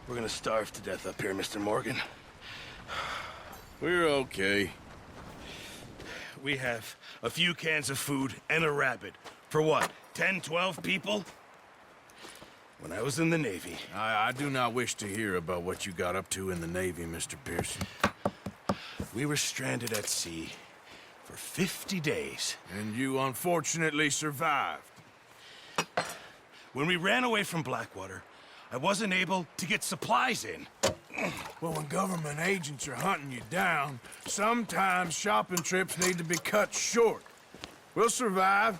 We're gonna starve to death up here, Mr. Morgan. We're okay. We have a few cans of food and a rabbit. For what, 10, 12 people? When I was in the Navy... I do not wish to hear about what you got up to in the Navy, Mr. Pearson. We were stranded at sea for 50 days. And you unfortunately survived. When we ran away from Blackwater, I wasn't able to get supplies in. Well, when government agents are hunting you down, sometimes shopping trips need to be cut short. We'll survive.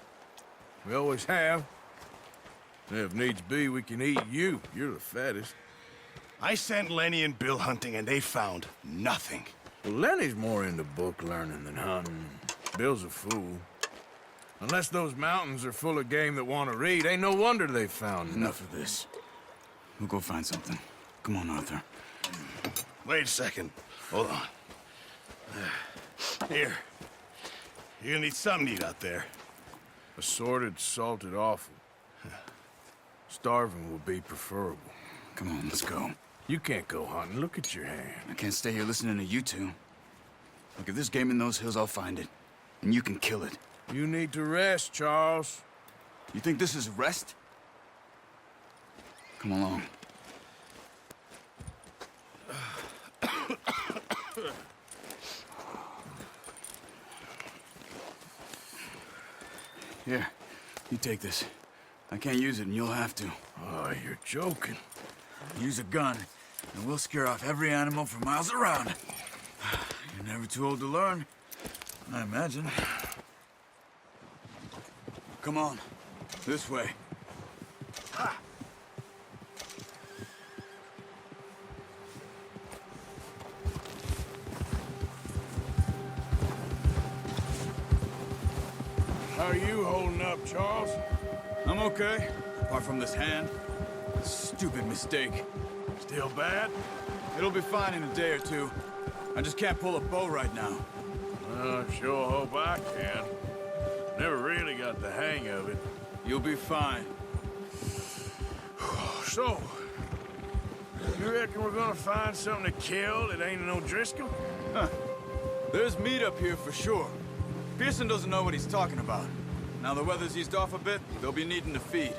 We always have. And if needs be, we can eat you. You're the fattest. I sent Lenny and Bill hunting, and they found nothing. Well, Lenny's more into book learning than hunting. Bill's a fool. Unless those mountains are full of game that want to read, ain't no wonder they found Enough of this. We'll go find something. Come on, Arthur. Wait a second. Hold on. Here. You're gonna need something to eat out there. Assorted, salted offal. Starving will be preferable. Come on, let's go. You can't go hunting. Look at your hand. I can't stay here listening to you two. Look, if there's game in those hills, I'll find it. And you can kill it. You need to rest, Charles. You think this is rest? Come along. Here, you take this. I can't use it, and you'll have to. Oh, you're joking. Use a gun, and we'll scare off every animal for miles around. You're never too old to learn, I imagine. Come on, this way. How are you holding up, Charles? I'm okay, apart from this hand. Stupid mistake. Still bad? It'll be fine in a day or two. I just can't pull a bow right now. I sure hope I can. Never really got the hang of it. You'll be fine. So, you reckon we're gonna find something to kill that ain't no Driscoll? Huh. There's meat up here for sure. Pearson doesn't know what he's talking about. Now the weather's eased off a bit, they'll be needing to feed.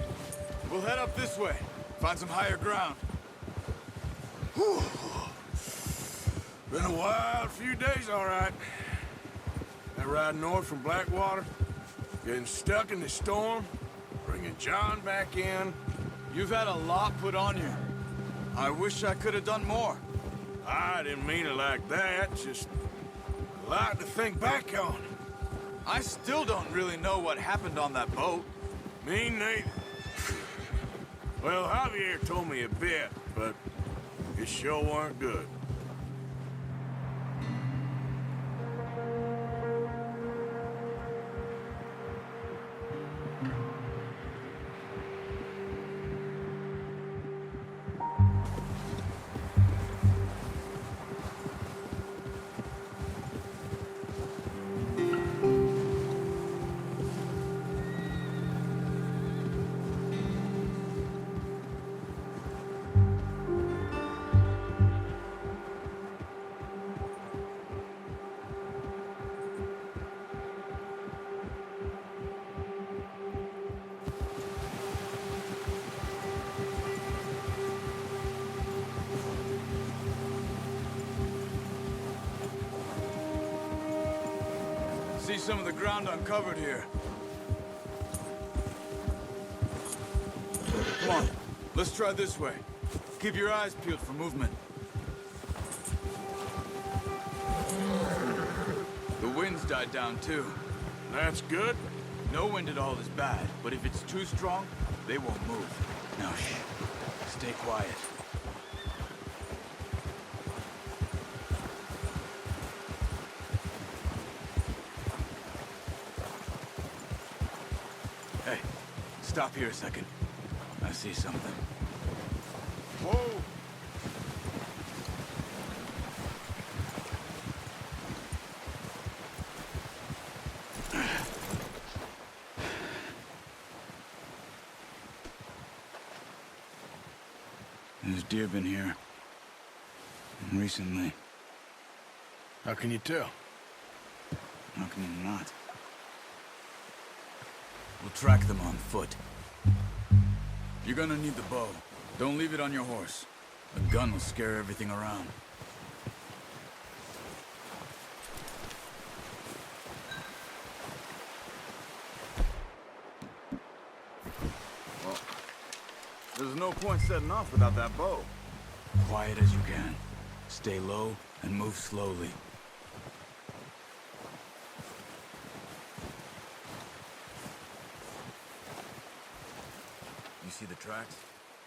We'll head up this way, find some higher ground. Whew. Been a wild few days, all right. That ride north from Blackwater, getting stuck in the storm, bringing John back in. You've had a lot put on you. I wish I could have done more. I didn't mean it like that, just a lot to think back on. I still don't really know what happened on that boat. Me neither. Well, Javier told me a bit, but it sure weren't good. See some of the ground uncovered here. Come on, let's try this way. Keep your eyes peeled for movement. The wind's died down too. That's good. No wind at all is bad, but if it's too strong, they won't move. Now shh, stay quiet. Hey, stop here a second. I see something. Whoa! There's deer been here. And recently. How can you tell? How can you not? We'll track them on foot. You're gonna need the bow. Don't leave it on your horse. A gun will scare everything around. Well, there's no point setting off without that bow. Quiet as you can. Stay low and move slowly. You see the tracks?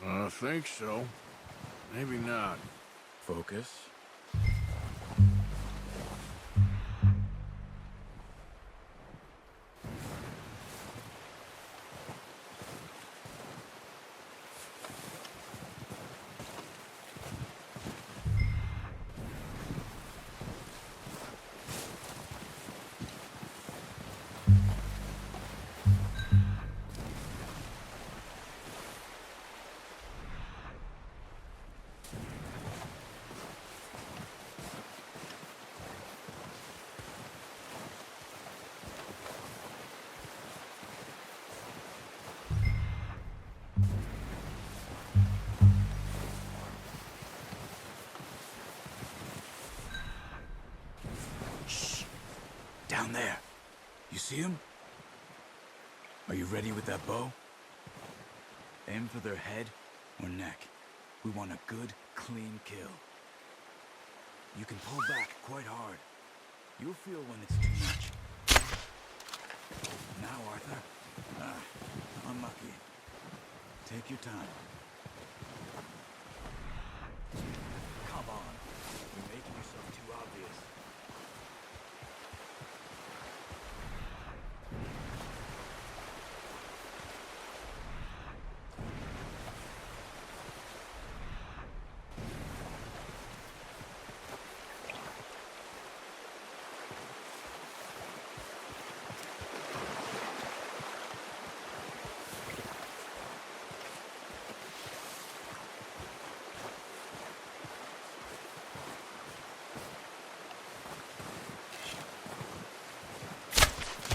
I think so. Maybe not. Focus. Down there. You see him? Are you ready with that bow? Aim for their head or neck. We want a good, clean kill. You can pull back quite hard. You'll feel when it's too much. Now, Arthur. Unlucky. Take your time. Come on. You're making yourself too obvious.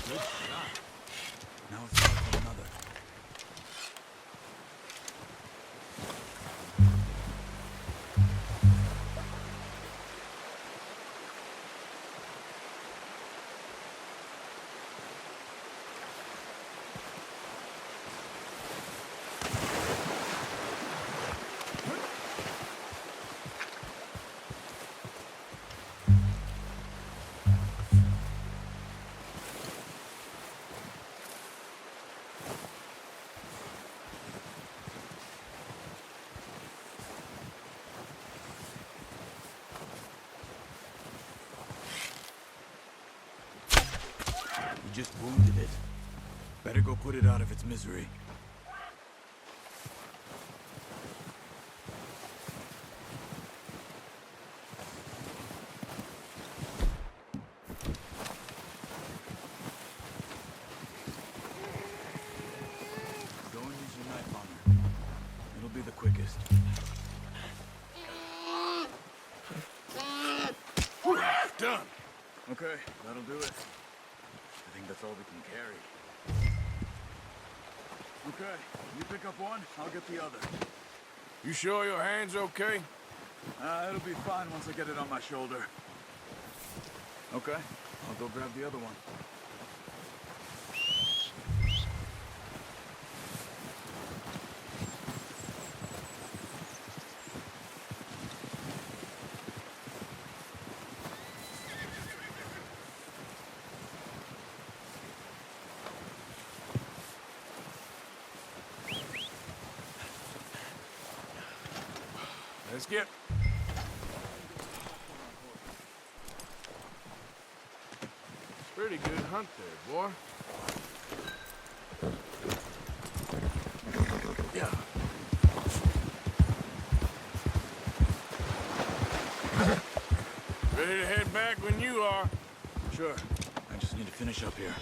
Good shot. Now it's time for another. You just wounded it. Better go put it out of its misery. Go and use your knife on her. It'll be the quickest. Done. Okay, that'll do it. I think that's all we can carry. Okay, you pick up one, I'll get the other. You sure your hand's okay? It'll be fine once I get it on my shoulder. Okay, I'll go grab the other one. Let's get... Pretty good hunt there, boy. Yeah. Ready to head back when you are. Sure. I just need to finish up here.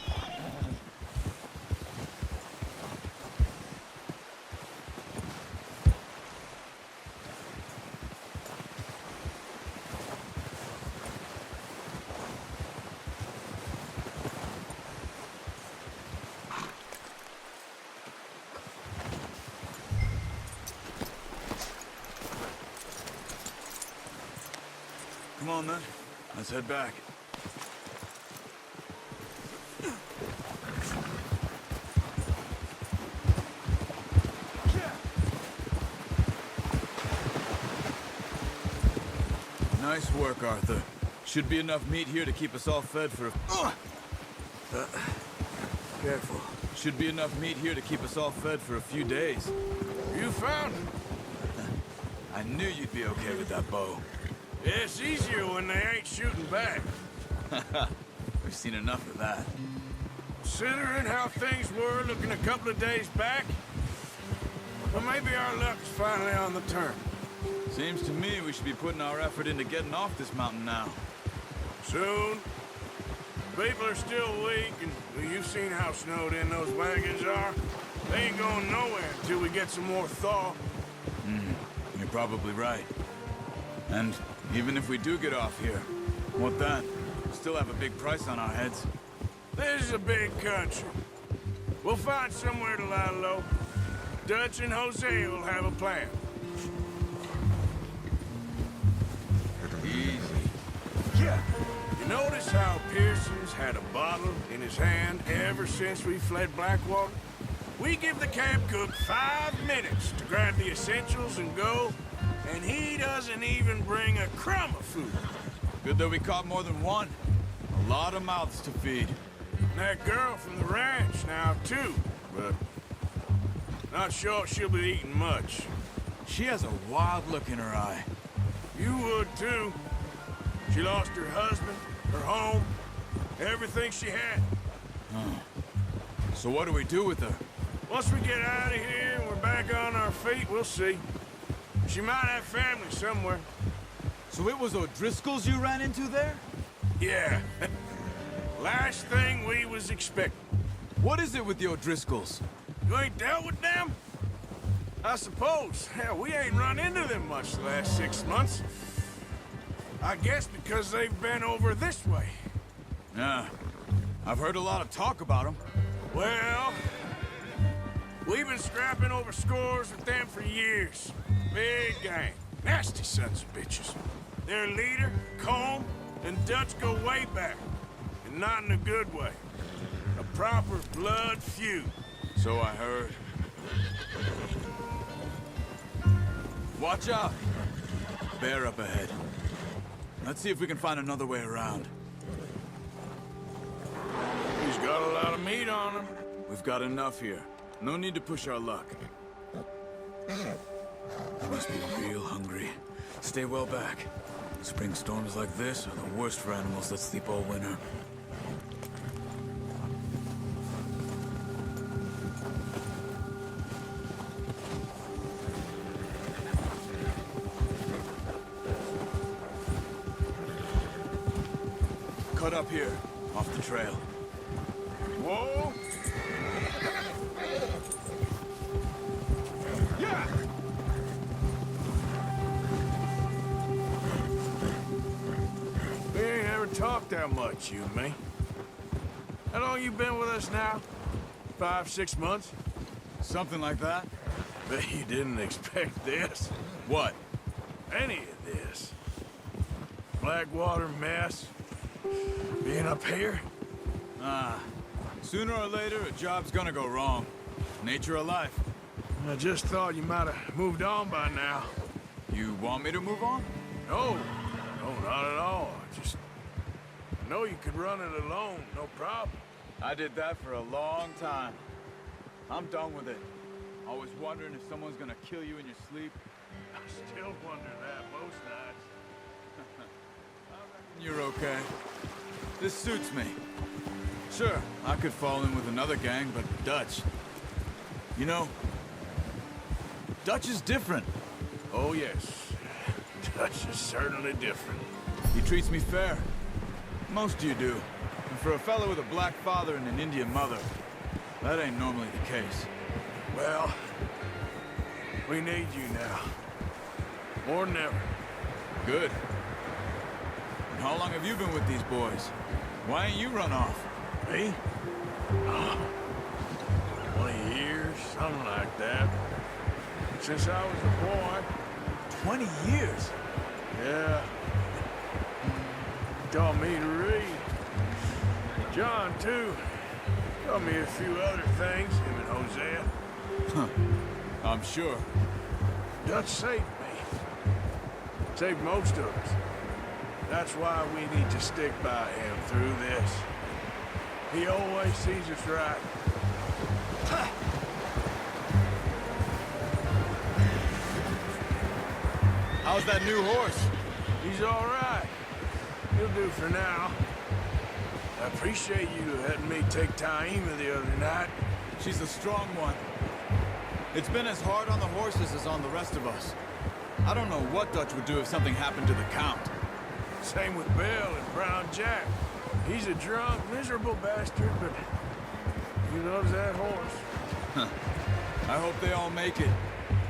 Come on, then. Let's head back. Nice work, Arthur. Should be enough meat here to keep us all fed for Careful. Should be enough meat here to keep us all fed for a few days. You found it. I knew you'd be okay with that bow. It's easier when they ain't shooting back. We've seen enough of that. Considering how things were looking a couple of days back, well, maybe our luck's finally on the turn. Seems to me we should be putting our effort into getting off this mountain now. Soon. People are still weak, and well, you've seen how snowed in those wagons are. They ain't going nowhere until we get some more thaw. You're probably right. And even if we do get off here, what then? Still have a big price on our heads. This is a big country. We'll find somewhere to lie low. Dutch and Jose will have a plan. Easy. Yeah. You notice how Pearson's had a bottle in his hand ever since we fled Blackwater? We give the camp cook 5 minutes to grab the essentials and go, and he doesn't even bring a crumb of food. Good that we caught more than one. A lot of mouths to feed. And that girl from the ranch now, too, but not sure she'll be eating much. She has a wild look in her eye. You would, too. She lost her husband, her home, everything she had. So what do we do with her? Once we get out of here and we're back on our feet, we'll see. She might have family somewhere. So it was O'Driscoll's you ran into there? Yeah. Last thing we was expecting. What is it with the O'Driscolls? You ain't dealt with them? I suppose. Hell, we ain't run into them much the last 6 months. I guess because they've been over this way. Yeah. I've heard a lot of talk about them. Well, we've been scrapping over scores with them for years. Big gang. Nasty sons of bitches. Their leader, Colm, and Dutch go way back. And not in a good way. A proper blood feud. So I heard. Watch out! Bear up ahead. Let's see if we can find another way around. He's got a lot of meat on him. We've got enough here. No need to push our luck. You must be real hungry. Stay well back. Spring storms like this are the worst for animals that sleep all winter. Cut up here, off the trail. Whoa! Yeah! We ain't ever talked that much, you and me. How long you been with us now? 5, 6 months? Something like that? Bet you didn't expect this. What? Any of this. Blackwater mess. Being up here? Sooner or later, a job's gonna go wrong. Nature of life. I just thought you might have moved on by now. You want me to move on? No, not at all. I just know you could run it alone, no problem. I did that for a long time. I'm done with it. Always wondering if someone's gonna kill you in your sleep. I still wonder that most nights. You're okay. This suits me. Sure, I could fall in with another gang, but Dutch... You know, Dutch is different. Oh, yes. Dutch is certainly different. He treats me fair. Most of you do. And for a fellow with a black father and an Indian mother, that ain't normally the case. Well, we need you now. More than ever. Good. And how long have you been with these boys? Why ain't you run off? Me? 20 years, something like that. Since I was a boy. 20 years? Yeah. taught me to read. John, too. Taught me a few other things, him and Hosea. I'm sure. Dutch saved me. Saved most of us. That's why we need to stick by him through this. He always sees us right. How's that new horse? He's all right. He'll do for now. I appreciate you letting me take Taima the other night. She's a strong one. It's been as hard on the horses as on the rest of us. I don't know what Dutch would do if something happened to the Count. Same with Bill and Brown Jack. He's a drunk, miserable bastard, but he loves that horse. I hope they all make it.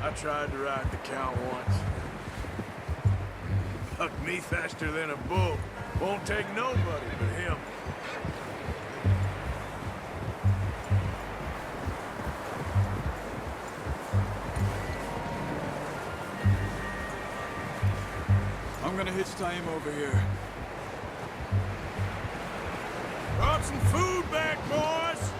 I tried to ride the Count once. Bucked me faster than a bull. Won't take nobody but him. I'm gonna hitch Taim over here. Brought some food back, boys!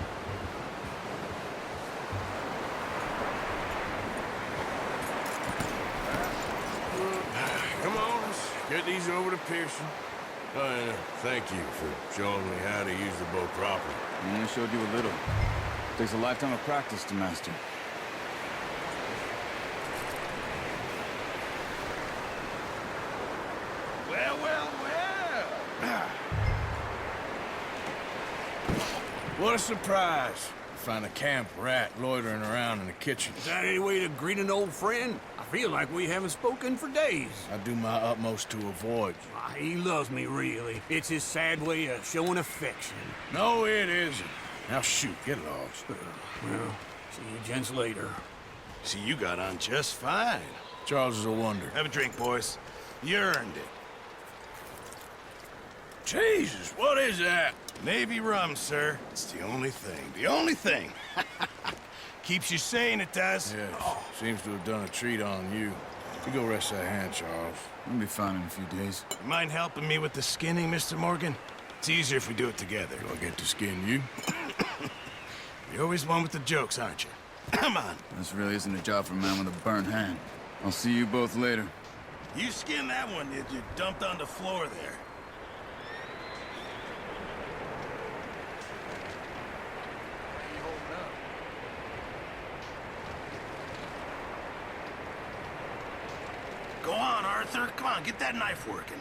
Come on, let's get these over to Pearson. Thank you for showing me how to use the bow properly. I only showed you a little. Takes a lifetime of practice to master. Well, well, well. What a surprise. Find a camp rat loitering around in the kitchen. Is that any way to greet an old friend? I feel like we haven't spoken for days. I do my utmost to avoid you. He loves me, really. It's his sad way of showing affection. No, it isn't. Now shoot, get lost. Well, see you gents later. See, you got on just fine. Charles is a wonder. Have a drink, boys. You earned it. Jesus, what is that? Navy rum, sir. It's the only thing. The only thing. Keeps you sane, it does. Yes, seems to have done a treat on you. You go rest that hand, Charles. I'll be fine in a few days. You mind helping me with the skinning, Mr. Morgan? It's easier if we do it together. Do I get to skin you? You're always one with the jokes, aren't you? Come on. This really isn't a job for a man with a burnt hand. I'll see you both later. You skinned that one that you dumped on the floor there. Go on, Arthur. Come on, get that knife working.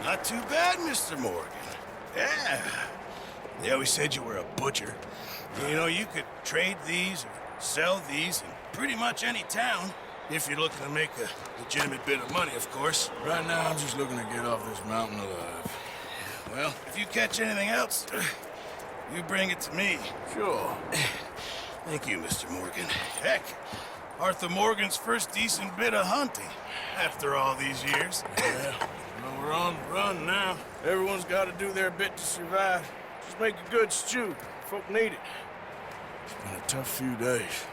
Not too bad, Mr. Morgan. Yeah. They always said you were a butcher. You know, you could trade these or sell these in pretty much any town. If you're looking to make a legitimate bit of money, of course. Right now, I'm just looking to get off this mountain alive. Well, if you catch anything else, you bring it to me. Sure. Thank you, Mr. Morgan. Heck, Arthur Morgan's first decent bit of hunting after all these years. Yeah, well, we're on the run now. Everyone's got to do their bit to survive. Just make a good stew. Folk need it. It's been a tough few days.